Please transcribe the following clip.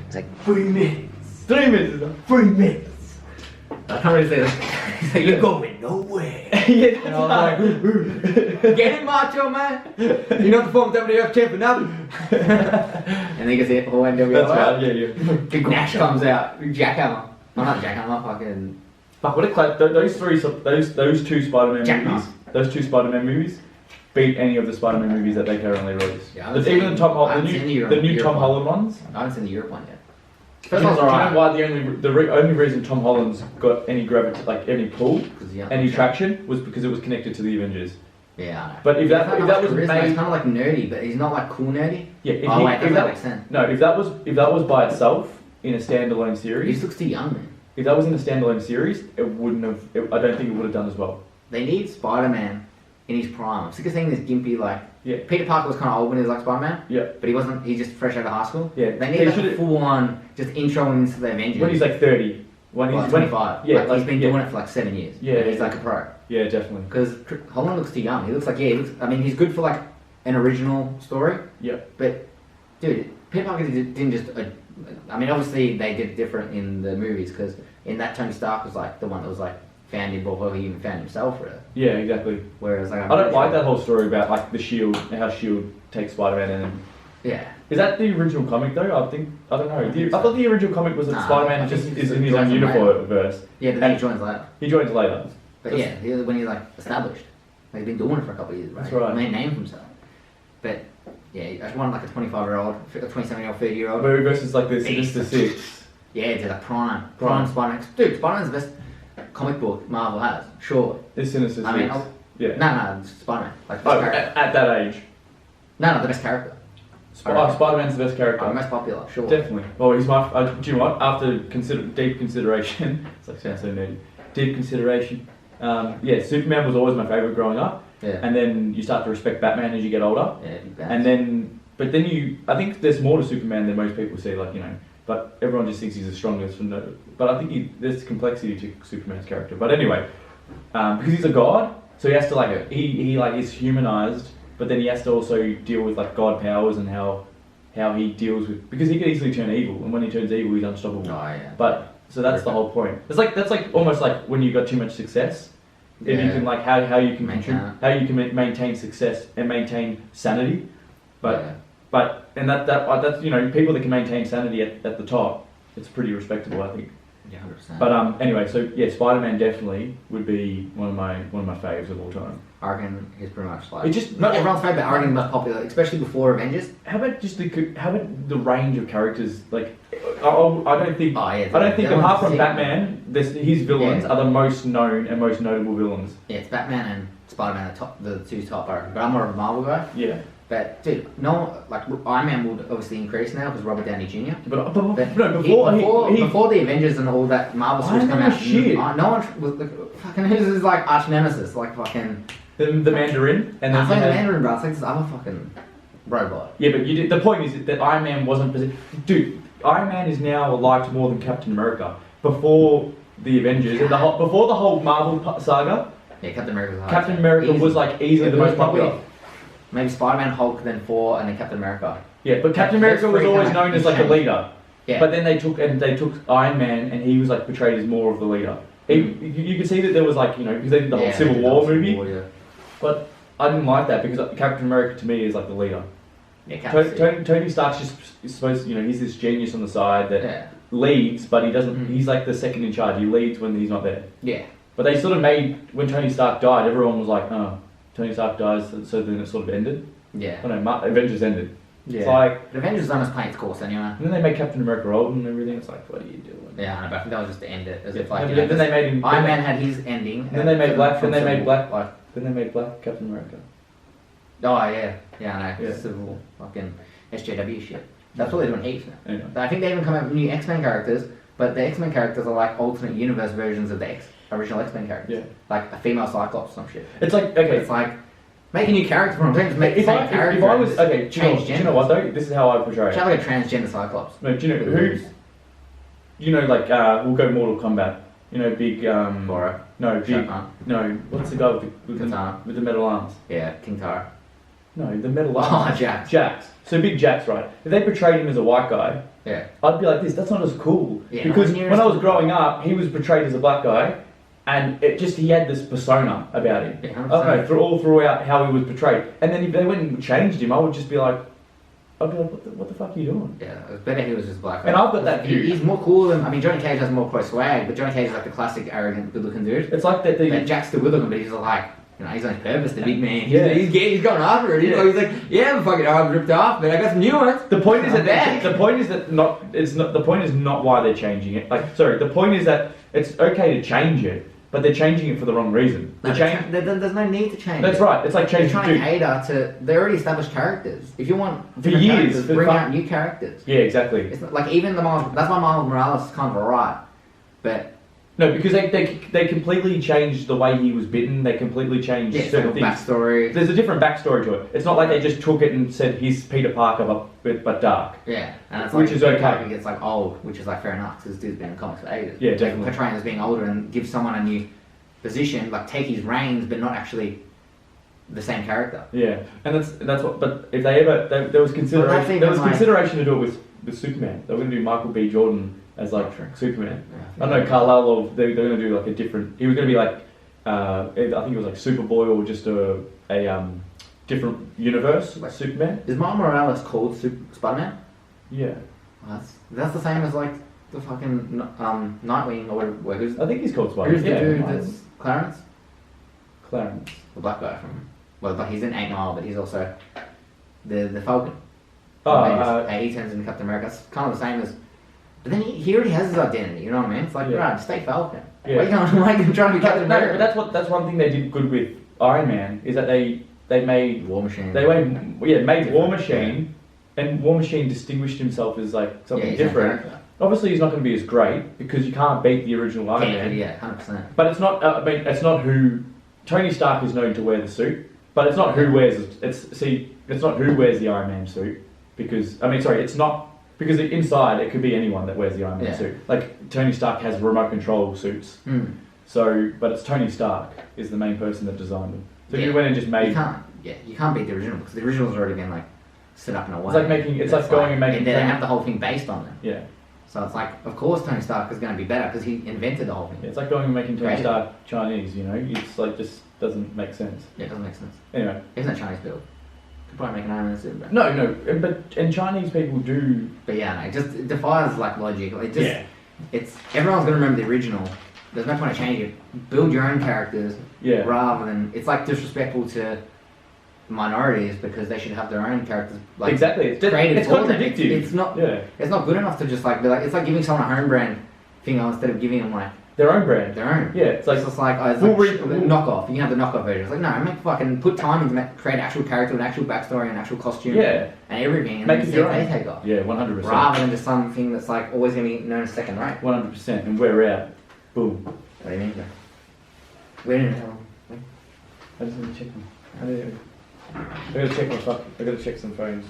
It's like 3 minutes. 3 minutes. 3 minutes. I can't really say that. He's like, you're going nowhere. Yeah, And I was like, get him, Macho Man. You're not the former WWF champ for nothing. And then he gets the whole NWO. That's right, yeah. Big Nash comes out. Jackhammer. Oh, not Jackhammer, fucking. Fuck, what a those two Spider-Man Jack movies. Knight. Those two Spider-Man movies beat any of the Spider-Man movies that they currently release. Yeah, But even I the haven't seen new Europe Tom one. Holland ones. I haven't seen the Europe one yet. Do First you one's know alright. why the only reason Tom Holland's got any gravity, like any pull, any traction, was because it was connected to the Avengers. Yeah, I know. But if that was he's made, kind of like nerdy, but he's not like cool nerdy. yeah, if Oh he- wait, if that makes sense. no, if that was by itself in a standalone He series, just looks too young, man. if that was in a standalone series, it wouldn't have. I don't think it would have done as well. They need Spider-Man in his prime. I'm sick of seeing this gimpy like. Yeah. Peter Parker was kind of old when he was like Spider-Man. Yeah. But he wasn't. He's just fresh out of high school. Yeah. They need like a full-on just intro him into the Avengers. When he's like 30, when Well, he's 25. yeah, like, he's been doing it for like 7 years. Yeah, He's yeah. like a pro. Yeah, definitely. Because Holland looks too young. He looks like I mean, he's good for like an original story. Yeah. But dude, Peter Parker didn't just. I mean, obviously they did different in the movies because in that Tony Stark was like the one that was like found him before he even found himself, really. Yeah, exactly. Whereas like I don't like that whole story about like the Shield, how Shield takes Spider-Man and. Yeah. Is that the original comic though? I don't know. think I thought the original comic was that Nah, I Spider-Man think just he's is in his own later. universe. Yeah, but then he joins later. He joins later. But yeah, when he's like established, like, he's been doing it for a couple of years, right? That's right. Made a name for himself. But yeah, I just want like a 25-year-old, a 27-year-old, 30-year-old. Movie versus like the Beast. Sinister Six. Yeah, dude, like prime Spider-Man. Dude, Spider-Man's the best comic book Marvel has, sure. The Sinister I mean, Six. Yeah. no, Spider-Man. Like the best Oh, character. at that age. No, the best character. Spider-Man's the best character. Most popular, sure. Definitely. Well, he's my. Do you know what? After deep consideration, it's like sounds so nerdy. Deep consideration. Yeah, Superman was always my favorite growing up. Yeah. And then you start to respect Batman as you get older. Yeah, big bad. And then, but then I think there's more to Superman than most people see. Like but everyone just thinks he's the strongest. But I think there's complexity to Superman's character. But anyway, because he's a god, so he has to like he like is humanized. But then he has to also deal with like god powers and how he deals with, because he can easily turn evil, and when he turns evil, he's unstoppable. Oh yeah. But so that's the whole point. It's like that's like almost like when you got too much success. If you can like how you can maintain success and maintain sanity, but that's people that can maintain sanity at the top, it's pretty respectable, I think. Yeah, 100%. But anyway, so yeah, Spider-Man definitely would be one of my faves of all time. I reckon he's pretty much like. It just not everyone's favourite, but I reckon the most popular, especially before Avengers. How about the range of characters? Like, I don't think. Oh, yeah, I don't think the apart from villains- Batman, his villains are the most known and most notable villains. Yeah, it's Batman and Spider-Man, the two top, I reckon. But I'm more of a Marvel guy. Yeah. But dude, Iron Man would obviously increase now because Robert Downey Jr. But before the Avengers and all that Marvel stuff come out, shit. No one was like, fucking who's his like arch nemesis, like fucking. The Mandarin and I then played the Mandarin, bro. It's like this other fucking robot. Yeah, but the point is that Iron Man wasn't. Dude, Iron Man is now liked more than Captain America. Before the Avengers, and before the whole Marvel saga. Yeah, Captain America was hard. Captain America was like easily the most popular. Maybe Spider-Man, Hulk, then Thor, and then Captain America. Yeah, but Captain America was always known as like a leader. Yeah. But then they took Iron Man, and he was like portrayed as more of the leader. You could see that there was like because they did the whole Civil War movie. But I didn't like that because Captain America to me is like the leader. Yeah, Tony Stark's just supposed he's this genius on the side that leads, but he doesn't. He's like the second in charge. He leads when he's not there. Yeah. But they sort of made when Tony Stark died, everyone was like, oh. Tony Stark dies, so then it sort of ended. Yeah. I don't know, Avengers ended. Yeah. It's like... But Avengers almost playing its course anyway. And then they made Captain America old and everything. It's like, what are you doing? Yeah, I know, but I think that was just to end it. As if then they made him... Iron Man had his ending. Then they made Black... Then they made Black Captain America. Oh, yeah. Yeah, I know. Yeah. Civil fucking SJW shit. That's what they're doing heaps now. Anyway. I think they even come out with new X-Men characters, but the X-Men characters are like alternate universe versions of the original X-Men characters. Yeah. Like a female Cyclops or some shit. It's like, okay... It's like... Make a new character from them. Just make the same character. If I was... Okay, do you know what though? This is how I portray it. Should have like a transgender Cyclops. No, do you know who's... like, we'll go Mortal Kombat. Big... Goro. No, big... Shotgun. No, what's the guy with the metal arms? Yeah, King Tara. No, the metal arms. Oh, Jax. Jax. So big Jax, right? If they portrayed him as a white guy, Yeah. I'd be like this. That's not as cool. Yeah, Because not near when as I was cool. growing up, he was portrayed as a black guy, and he had this persona about him. Yeah, I don't know, throughout how he was portrayed. And then if they went and changed him, I would just be like, what the fuck are you doing? Yeah, it was better he was just black. And I've got that view. He's more cool than, I mean, Johnny Cage has more pro swag, but Johnny Cage is like the classic arrogant, good-looking dude. It's like that. But Jack's still good-looking, but he's like, you know, he's on his purpose, the big man. Yeah. He's going after it. He's like, yeah, my fucking arms ripped off, but I got some new ones. The point is I'm back. the point is not why they're changing it. The point is that it's okay to change it, but they're changing it for the wrong reason. No, there's no need to change That's it. right. It's like They're changing. trying to cater to, they're already established characters. If you want For different years, characters, for bring fun- out new characters. Yeah, exactly. It's not, like even that's why Miles Morales is kind of alright, but No, because they completely changed the way he was bitten. They completely changed yeah, certain certain things. backstory. There's a different backstory to it. It's not like they just took it and said he's Peter Parker but dark. Yeah, and it's Which like is okay. Parker gets like old, which is like fair enough because this dude's been in comics for ages. Yeah, They definitely. portray him as being older and give someone a new position, like take his reins, but not actually the same character. Yeah, and that's what. But if they ever there was Well, that's consideration even there was like- consideration to do it with Superman. They were going to do Michael B. Jordan as like Sure. Superman. Yeah, I don't know Carlisle. They're going to do like a different. He was going to be like I think it was like Superboy or just a different universe like Superman. Is Miles Morales called Spider-Man? Yeah, Well, that's the same as like the fucking Nightwing or whatever. Who's I think he's called the Spider-Man. Yeah, dude that's Clarence? Clarence. The black guy from, well, like he's in 8 Mile, but he's also the Falcon. Oh, He turns into Captain America. It's kind of the same as, but then he already has his identity. You know what I mean? It's like, Yeah. right, stay Falcon. Yeah. Why are you trying to be Captain No, America? but that's one thing they did good with Iron Man is that they made War Machine. made War Different, Machine, and War Machine distinguished himself as like something he's a different. character. Obviously, he's not going to be as great because you can't beat the original Iron Man. Yeah, 100%. But it's not. I mean, it's not who Tony Stark is known to wear the suit, but it's not who wears it. It's not who wears the Iron Man suit because it's not because inside it could be anyone that wears the Iron Man Yeah. suit. Like Tony Stark has remote control suits, Hmm. so but it's Tony Stark is the main person that designed them. So if Yeah. you went and just made. You can't beat the original because the original's already been like set up in a way. It's like making- it's like that's going and making And they Tony- have the whole thing based on it. Yeah. So it's like, of course, Tony Stark is going to be better because he invented the whole thing. It's like going and making Tony Right. Stark Chinese, you know? It's like just doesn't make sense. Yeah, it doesn't make sense. Anyway. Isn't that Chinese build? Could probably make an Iron Man suit, but No, and Chinese people do. But yeah, no, it defies like logic. It just, Yeah. it's everyone's gonna remember the original. There's no point in changing it. Build your own characters Yeah. rather than it's like disrespectful to minorities because they should have their own characters. Like, Exactly. It's created for them. contradictive. It's not. Yeah. It's not good enough to just like be like. It's like giving someone a home brand thing instead of giving them like Their own brand. their own. Yeah. It's like It's just like, oh, it's We'll like re- the we'll- knockoff. You can have the knockoff version. It's like no, make fucking put time into create actual character, an actual backstory, an actual costume, yeah. and everything, and Make then it see your if they own. take off. Yeah. 100%. Rather than just something that's like always gonna be known as second rate. 100%. And we're out. Boom. What do you mean? Where in hell? I just want to check them. I gotta check my fuck. I gotta check some phones.